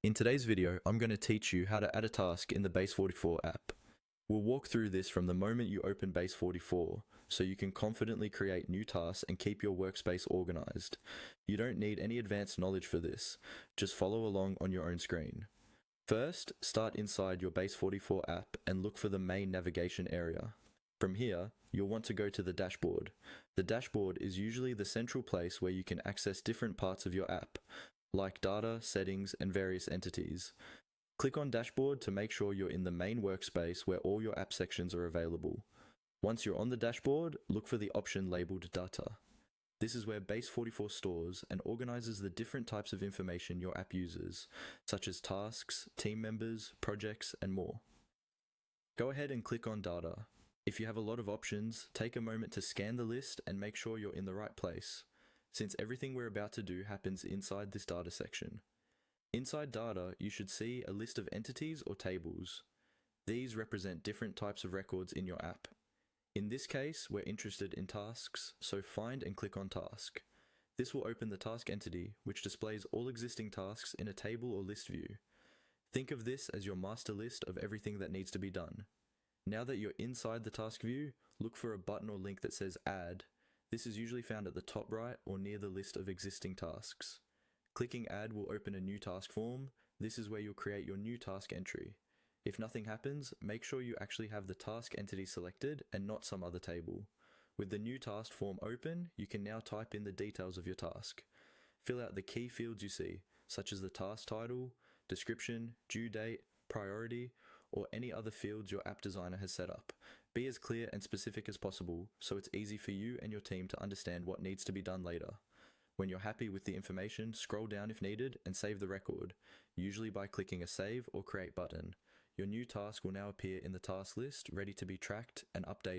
In today's video, I'm going to teach you how to add a task in the Base44 app. We'll walk through this from the moment you open Base44, so you can confidently create new tasks and keep your workspace organized. You don't need any advanced knowledge for this, just follow along on your own screen. First, start inside your Base44 app and look for the main navigation area. From here, you'll want to go to the dashboard. The dashboard is usually the central place where you can access different parts of your app, like data, settings, and various entities. Click on Dashboard to make sure you're in the main workspace where all your app sections are available. Once you're on the dashboard, look for the option labeled Data. This is where Base44 stores and organizes the different types of information your app uses, such as tasks, team members, projects, and more. Go ahead and click on Data. If you have a lot of options, take a moment to scan the list and make sure you're in the right place, since everything we're about to do happens inside this data section. Inside data, you should see a list of entities or tables. These represent different types of records in your app. In this case, we're interested in tasks, so find and click on Task. This will open the task entity, which displays all existing tasks in a table or list view. Think of this as your master list of everything that needs to be done. Now that you're inside the task view, look for a button or link that says Add. This is usually found at the top right or near the list of existing tasks. Clicking Add will open a new task form. This is where you'll create your new task entry. If nothing happens, make sure you actually have the task entity selected and not some other table. With the new task form open, you can now type in the details of your task. Fill out the key fields you see, such as the task title, description, due date, priority, or any other fields your app designer has set up. Be as clear and specific as possible so it's easy for you and your team to understand what needs to be done later. When you're happy with the information, scroll down if needed and save the record, usually by clicking a Save or Create button. Your new task will now appear in the task list, ready to be tracked and updated